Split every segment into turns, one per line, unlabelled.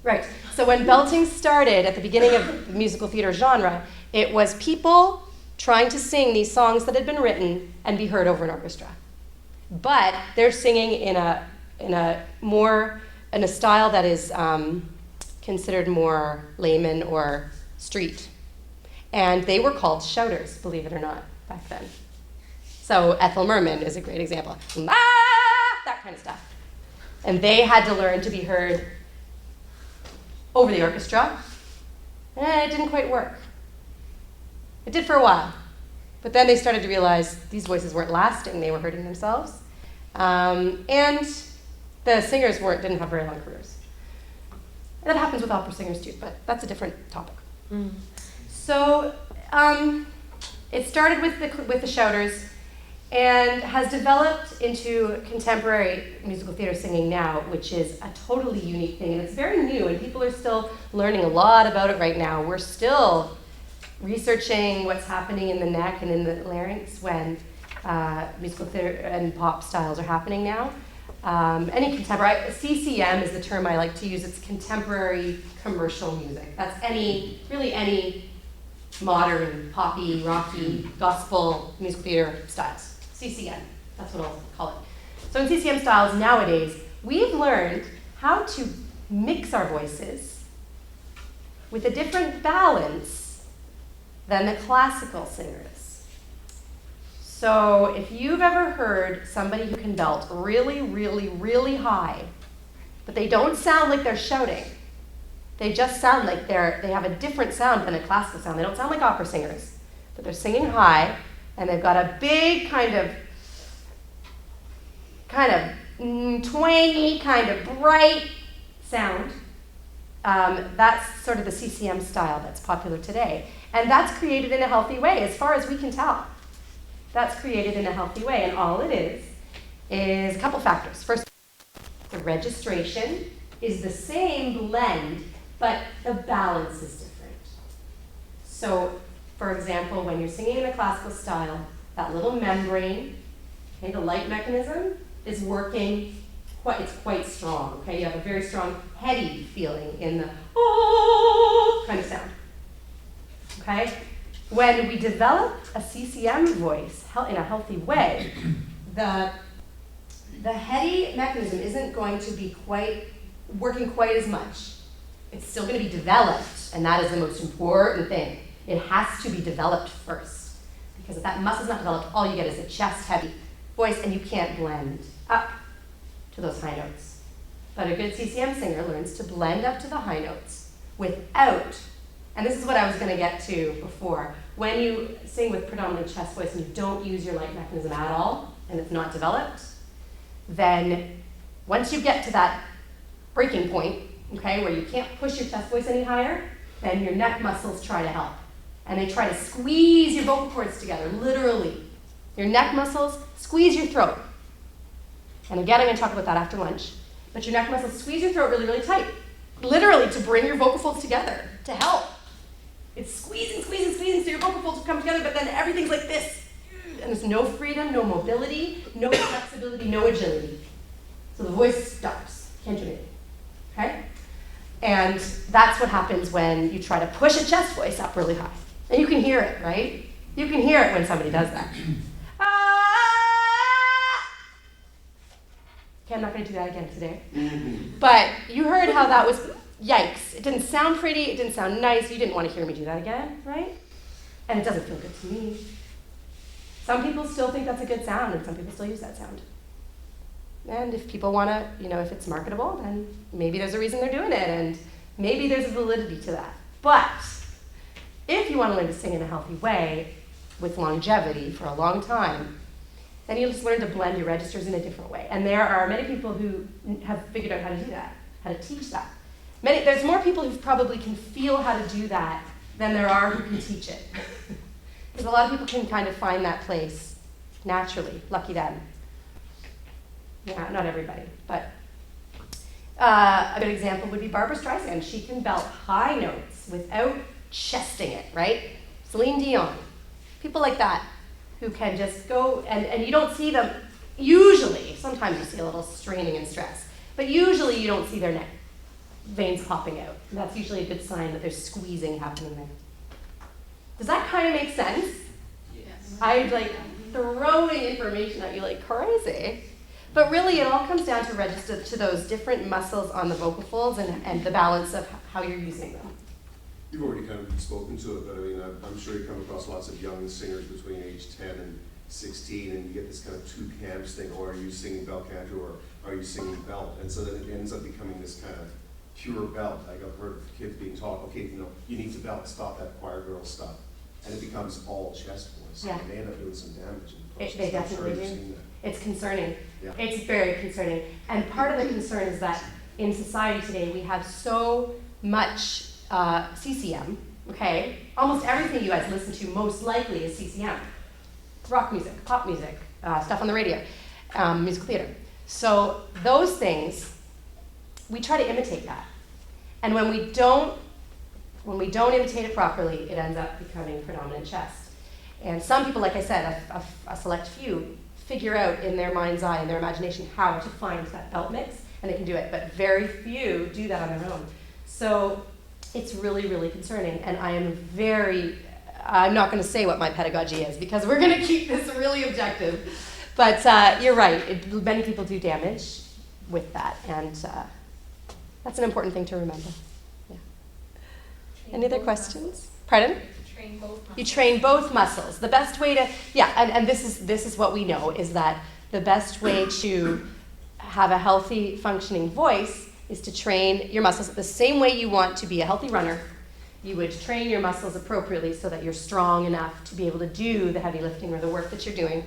Right. So when belting started at the beginning of the musical theater genre, it was people trying to sing these songs that had been written and be heard over an orchestra. But they're singing in a style that is considered more layman or street. And they were called shouters, believe it or not, back then. So Ethel Merman is a great example. That kind of stuff. And they had to learn to be heard over the orchestra. And it didn't quite work. It did for a while. But then they started to realize these voices weren't lasting, they were hurting themselves. And the singers didn't have very long careers. And that happens with opera singers too, but that's a different topic. Mm. So it started with the shouters and has developed into contemporary musical theater singing now, which is a totally unique thing. And it's very new, and people are still learning a lot about it right now. We're still researching what's happening in the neck and in the larynx when musical theater and pop styles are happening now. Any contemporary, CCM is the term I like to use. It's contemporary commercial music. That's really any modern, poppy, rocky, gospel musical theater styles. CCM, that's what I'll call it. So in CCM styles nowadays, we've learned how to mix our voices with a different balance than the classical singers. So if you've ever heard somebody who can belt really, really, really high, but they don't sound like they're shouting, they just sound like they have a different sound than a classical sound. They don't sound like opera singers, but they're singing high, and they've got a big kind of twangy, kind of bright sound. That's sort of the CCM style that's popular today. And that's created in a healthy way, as far as we can tell. That's created in a healthy way, and all it is a couple factors. First, the registration is the same blend, but the balance is different. So, for example, when you're singing in a classical style, that little membrane, okay, the light mechanism, is working, it's quite strong, okay? You have a very strong, heady feeling in the oh kind of sound, okay? When we develop a CCM voice in a healthy way, the heady mechanism isn't going to be working quite as much. It's still going to be developed, and that is the most important thing. It has to be developed first, because if that muscle's not developed, all you get is a chest-heavy voice, and you can't blend up to those high notes. But a good CCM singer learns to blend up to the high notes without, and this is what I was going to get to before, when you sing with predominantly chest voice and you don't use your light mechanism at all, and it's not developed, then once you get to that breaking point, okay, where you can't push your chest voice any higher, then your neck muscles try to help. And they try to squeeze your vocal cords together, literally. Your neck muscles squeeze your throat. And again, I'm going to talk about that after lunch. But your neck muscles squeeze your throat really, really tight, literally to bring your vocal folds together, to help. It's squeezing, squeezing, squeezing, so your vocal folds will come together, but then everything's like this. And there's no freedom, no mobility, no flexibility, no agility. So the voice stops, can't do anything, okay? And that's what happens when you try to push a chest voice up really high. And you can hear it, right? You can hear it when somebody does that. Okay, I'm not going to do that again today. But you heard how that was, yikes. It didn't sound pretty, it didn't sound nice, you didn't want to hear me do that again, right? And it doesn't feel good to me. Some people still think that's a good sound, and some people still use that sound. And if people want to, if it's marketable, then maybe there's a reason they're doing it, and maybe there's a validity to that. But if you want to learn to sing in a healthy way, with longevity for a long time, then you just learn to blend your registers in a different way. And there are many people who have figured out how to do that, how to teach that. There's more people who probably can feel how to do that than there are who can teach it. Because a lot of people can kind of find that place naturally, lucky them. Yeah, not everybody, but a good example would be Barbra Streisand. She can belt high notes without chesting it, right? Celine Dion, people like that who can just go, and you don't see them, usually, sometimes you see a little straining and stress, but usually you don't see their neck. veins popping out. And that's usually a good sign that there's squeezing happening there. Does that kind of make sense?
Yes.
I'm like throwing information at you like crazy. But really it all comes down to register to those different muscles on the vocal folds and the balance of how you're using them.
You've already kind of spoken to it, but I mean, I'm sure you come across lots of young singers between age 10 and 16, and you get this kind of two camps thing, or are you singing bel canto, or are you singing belt? And so then it ends up becoming this kind of pure belt. Like I've heard of kids being taught, okay, you need to belt, stop that choir girl stuff. And it becomes all chest voice.
Yeah.
And they end up doing some damage in the process.
They
I'm sure
definitely
you've
do.
seen that.
It's concerning.
Yeah.
It's very concerning. And part of the concern is that in society today we have so much CCM, okay? Almost everything you guys listen to most likely is CCM. Rock music, pop music, stuff on the radio, musical theater. So those things, we try to imitate that. And when we don't imitate it properly, it ends up becoming predominant chest. And some people, like I said, a select few, figure out in their mind's eye, in their imagination, how to find that belt mix, and they can do it. But very few do that on their own. So it's really, really concerning. And I'm not going to say what my pedagogy is, because we're going to keep this really objective. But you're right, many people do damage with that. And that's an important thing to remember. Yeah. Any other questions? Pardon?
Train both muscles.
You train both muscles. The best way to, and this is what we know, is that the best way to have a healthy functioning voice is to train your muscles the same way you want to be a healthy runner. You would train your muscles appropriately so that you're strong enough to be able to do the heavy lifting or the work that you're doing.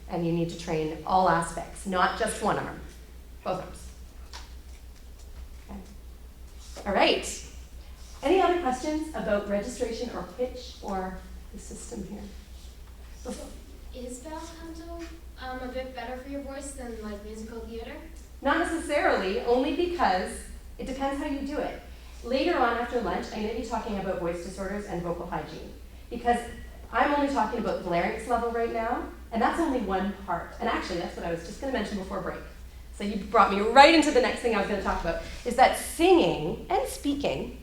And you need to train all aspects, not just one arm, both arms. Okay. All right. Any other questions about registration or pitch or the system here?
Is bel canto a bit better for your voice than like musical theater?
Not necessarily, only because it depends how you do it. Later on after lunch, I'm going to be talking about voice disorders and vocal hygiene, because I'm only talking about the larynx level right now, and that's only one part. And actually, that's what I was just going to mention before break. So you brought me right into the next thing I was going to talk about, is that singing and speaking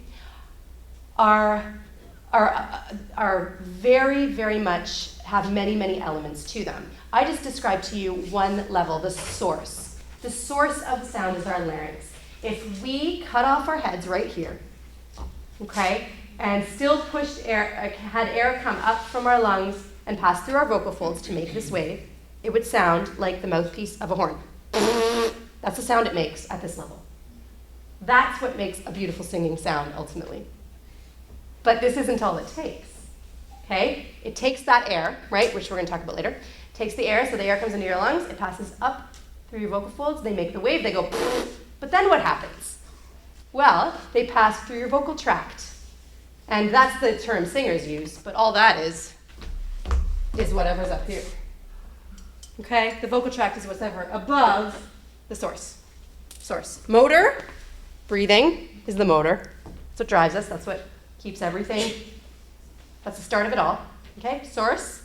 are very, very much have many, many elements to them. I just described to you one level, the source. The source of the sound is our larynx. If we cut off our heads right here, okay, and still pushed air, had air come up from our lungs and pass through our vocal folds to make this wave, it would sound like the mouthpiece of a horn. That's the sound it makes at this level. That's what makes a beautiful singing sound, ultimately. But this isn't all it takes, okay? It takes that air, right, which we're going to talk about later. It takes the air, so the air comes into your lungs, it passes up through your vocal folds, they make the wave, they go, but then what happens? Well, they pass through your vocal tract. And that's the term singers use, but all that is whatever's up here. Okay? The vocal tract is whatever above the source. Motor, breathing, is the motor. That's what drives us. That's what keeps everything. That's the start of it all. Okay? Source.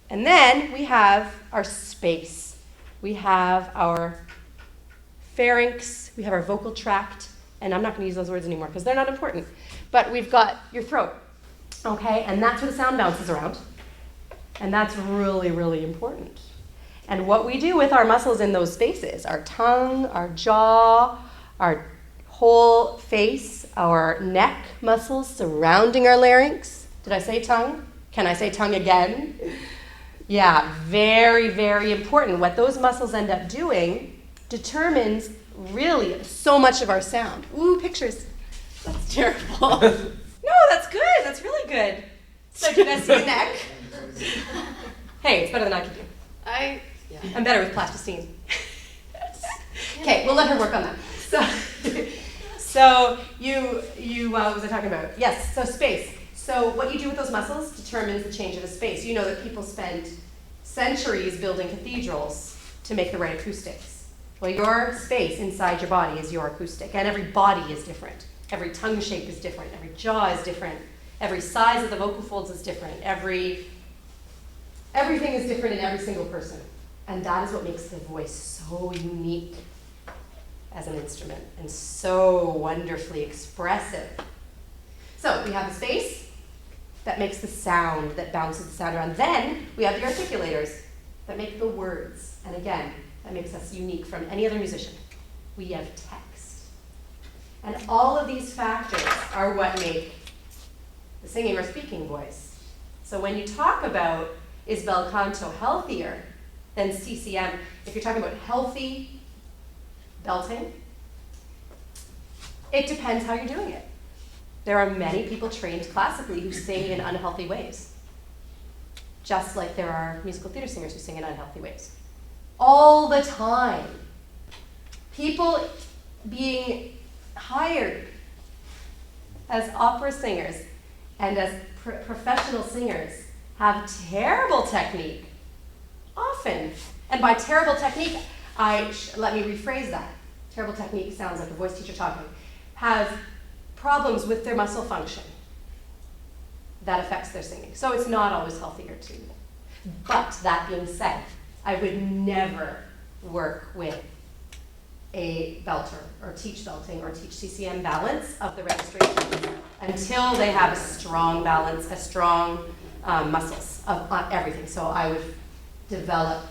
And then we have our space. We have our pharynx. We have our vocal tract. And I'm not going to use those words anymore because they're not important. But we've got your throat. Okay? And that's where the sound bounces around. And that's really, really important. And what we do with our muscles in those spaces, our tongue, our jaw, our whole face, our neck muscles surrounding our larynx. Did I say tongue? Can I say tongue again? Yeah, very, very important. What those muscles end up doing determines really so much of our sound. Ooh, pictures. That's terrible. No, that's good. That's really good. So can I see the neck? Hey, it's better than I can do. I'm better with plasticine. Okay, we'll let her work on that. So what was I talking about? Yes, so space. So what you do with those muscles determines the change of the space. You know that people spend centuries building cathedrals to make the right acoustics. Well, your space inside your body is your acoustic, and every body is different. Every tongue shape is different. Every jaw is different. Every size of the vocal folds is different. Everything is different in every single person. And that is what makes the voice so unique. as an instrument and so wonderfully expressive. So we have the space that makes the sound, that bounces the sound around. Then we have the articulators that make the words. And again, that makes us unique from any other musician. We have text. And all of these factors are what make the singing or speaking voice. So when you talk about, is bel canto healthier than CCM, if you're talking about healthy belting, it depends how you're doing it. There are many people trained classically who sing in unhealthy ways, just like there are musical theater singers who sing in unhealthy ways. All the time. People being hired as opera singers and as professional singers have terrible technique, often. And by terrible technique, let me rephrase that. Terrible technique sounds like a voice teacher talking. Have problems with their muscle function that affects their singing. So it's not always healthier too. But that being said, I would never work with a belter or teach belting or teach CCM balance of the registration until they have a strong balance, a strong muscles of everything. So I would develop,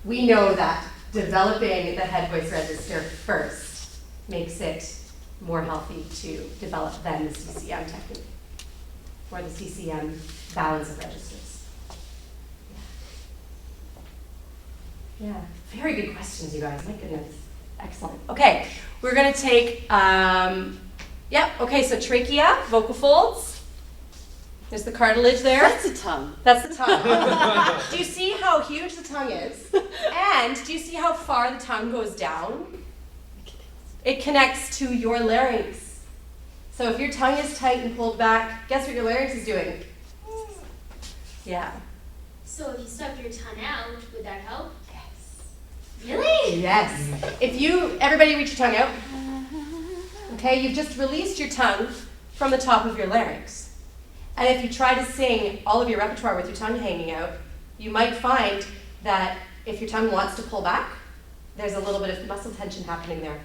we know that developing the head voice register first makes it more healthy to develop than the CCM technique or the CCM balance of registers. Yeah, very good questions, you guys. My goodness. Excellent. Okay, we're going to take, okay, so trachea, vocal folds. There's the cartilage there.
That's the tongue.
That's the tongue. Do you see how huge the tongue is? And do you see how far the tongue goes down? It connects to your larynx. So if your tongue is tight and pulled back, guess what your larynx is doing? Yeah.
So if you stuck your tongue out, would that help?
Yes.
Really?
Yes. If everybody reach your tongue out. Okay, you've just released your tongue from the top of your larynx. And if you try to sing all of your repertoire with your tongue hanging out, you might find that if your tongue wants to pull back, there's a little bit of muscle tension happening there.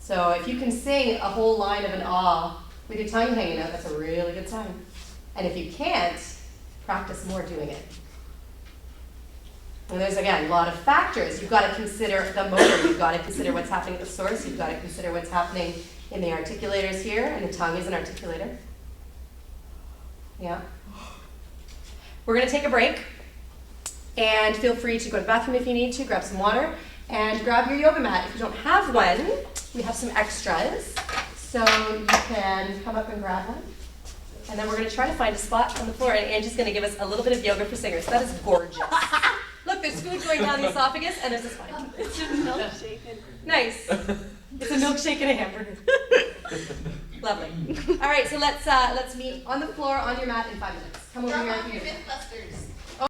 So if you can sing a whole line of an ah with your tongue hanging out, that's a really good sign. And if you can't, practice more doing it. And there's, again, a lot of factors. You've got to consider the motor. You've got to consider what's happening at the source. You've got to consider what's happening in the articulators here, and the tongue is an articulator. Yeah. We're going to take a break, and feel free to go to the bathroom if you need to, grab some water, and grab your yoga mat. If you don't have one, we have some extras, so you can come up and grab one. And then we're going to try to find a spot on the floor, and Angie's going to give us a little bit of yoga for singers. That is gorgeous. Look, there's food going down the esophagus, and there's a spine.
It's a milkshake.
Nice. It's a milkshake and a hamburger. Lovely. All right, so let's meet on the floor on your mat in 5 minutes. Come over
Drop
here.
off your Mythbusters.